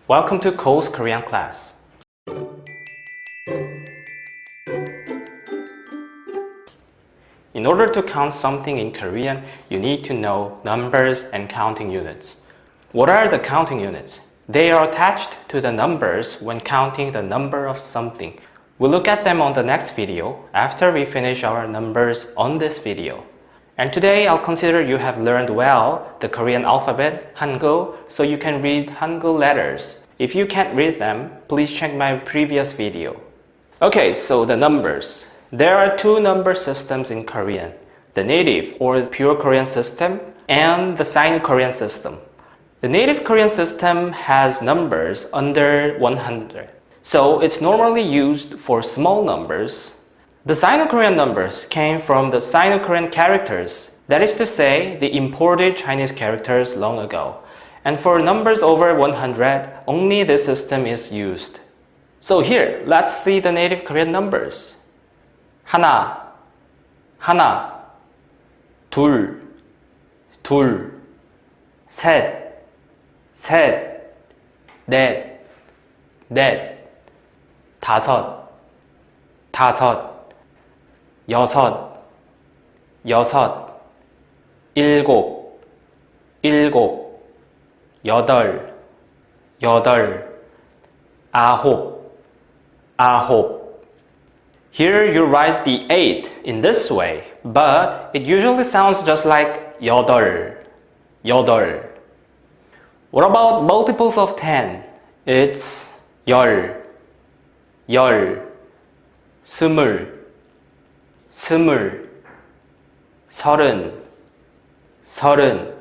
Welcome to KOH's Korean class. In order to count something in Korean, you need to know numbers and counting units. What are the counting units? They are attached to the numbers when counting the number of something. We'll look at them on the next video after we finish our numbers on this video. And today I'll consider you have learned well the Korean alphabet, Hangul, so you can read Hangul letters. If you can't read them, please check my previous video. Okay, so the numbers. There are two number systems in Korean, the native or pure Korean system and the Sino-Korean system. The native Korean system has numbers under 100, so it's normally used for small numbers. The Sino-Korean numbers came from the Sino-Korean characters, that is to say, the imported Chinese characters long ago. And for numbers over 100, only this system is used. So here, let's see the native Korean numbers. 하나, 하나, 둘, 둘, 셋, 셋, 넷, 넷, 다섯, 다섯, 여섯, 여섯, 일곱, 일곱, 여덟, 여덟, 아홉, 아홉. Here you write the 8 in this way, but it usually sounds just like 여덟, 여덟. What about multiples of 10? It's 열, 열, 스물, 스물, 서른, 서른,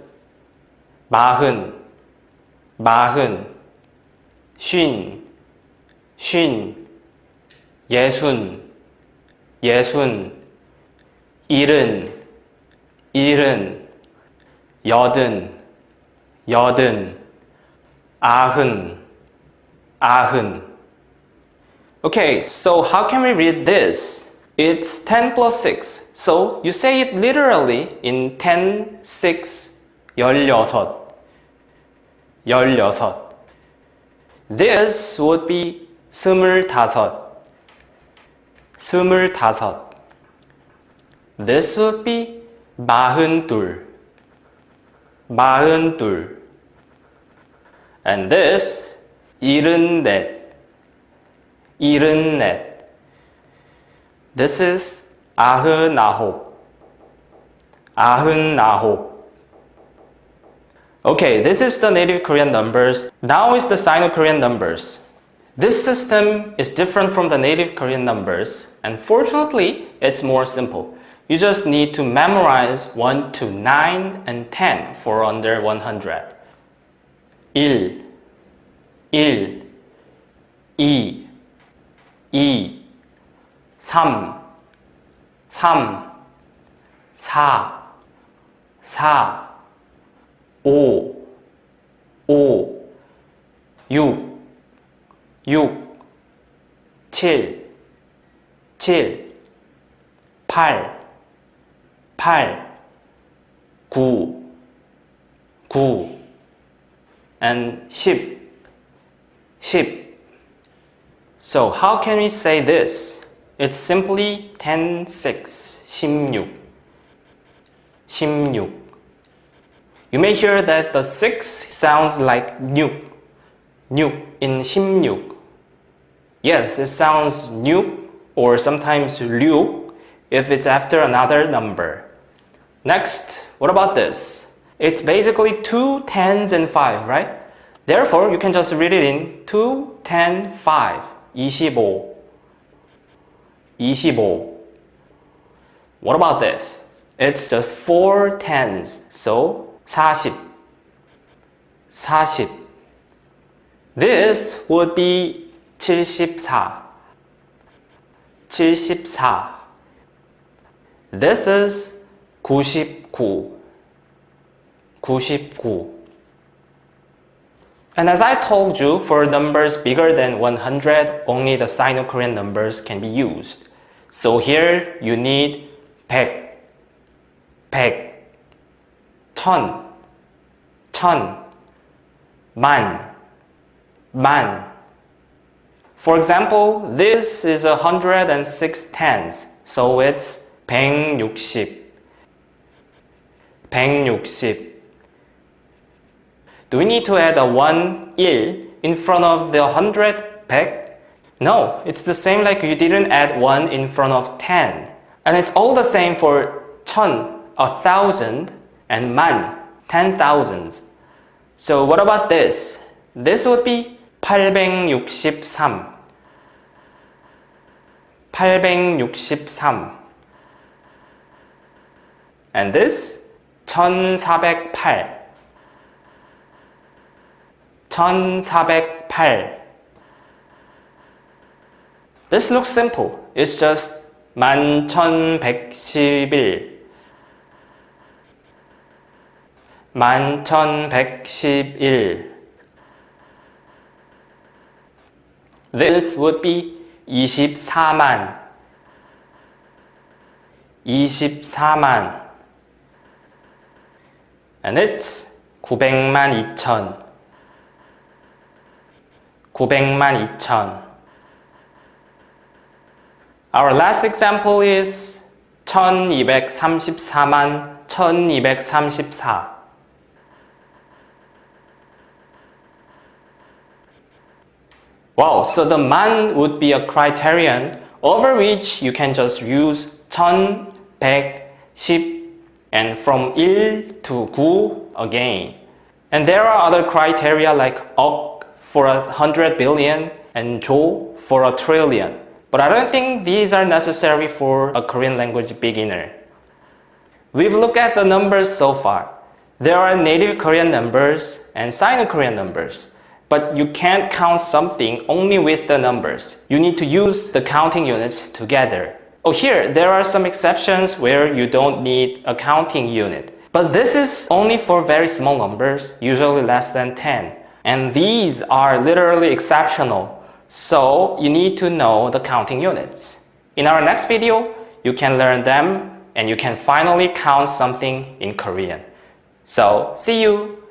마흔, 마흔, 쉰, 쉰, 예순, 예순, 일흔, 일흔, 여든, 여든, 아흔, 아흔. Okay, so how can we read this? It's 10 plus 6, so you say it literally in 10, 6, 열여섯, 열여섯. This would be 스물다섯, 스물다섯. This would be 마흔둘, 마흔둘. And this, 일흔넷, 일흔넷. This is 아흔아홉, 아흔아홉. Okay, this is the native Korean numbers. Now is the Sino-Korean numbers. This system is different from the native Korean numbers, and fortunately, it's more simple. You just need to memorize 1 to 9 and 10 for under 100. 1, 1, 2, 2, 3, 3, 4, 4, 5, 5, 6, 6, 7, 7, 8, 8, 9, 9, and 10, 10. So how can we say this? It's simply 10, 6, 16, 16. You may hear that the 6 sounds like 육, 육 in 16. Yes, it sounds 육 or sometimes 류 if it's after another number. Next, what about this? It's basically 2 10s and 5, right? Therefore, you can just read it in 2, 10, 5, 25, 25. What about this? It's just 4 10s, so 40, 40. This would be 74, 74. This is 99, 99. And as I told you, for numbers bigger than 100, only the Sino-Korean numbers can be used. So here you need 100, 100, 천, 천, 만, 만. For example, this is 106 tens, so it's 160. 160. Do we need to add a 1, 1 in front of the 100, 100? No, it's the same like you didn't add 1 in front of 10. And it's all the same for 1000, 1,000, and 만, 10,000s. So what about this? This would be 863. 863. And this? 1408. 1408. This looks simple. It's just 1111. 1111. This would be 24만. 24만. And it's 900만 2천. 900만 2천. Our last example is 1234만 1234. Wow, so the 만 would be a criterion over which you can just use 1000, 100, 10, and from 1 to 9 again. And there are other criteria like 억 for 100 billion and 조 for 1 trillion. But I don't think these are necessary for a Korean language beginner. We've looked at the numbers so far. There are native Korean numbers and Sino-Korean numbers. But you can't count something only with the numbers. You need to use the counting units together. Oh, here, there are some exceptions where you don't need a counting unit. But this is only for very small numbers, usually less than 10. And these are literally exceptional. So you need to know the counting units. In our next video, you can learn them and you can finally count something in Korean. So, see you!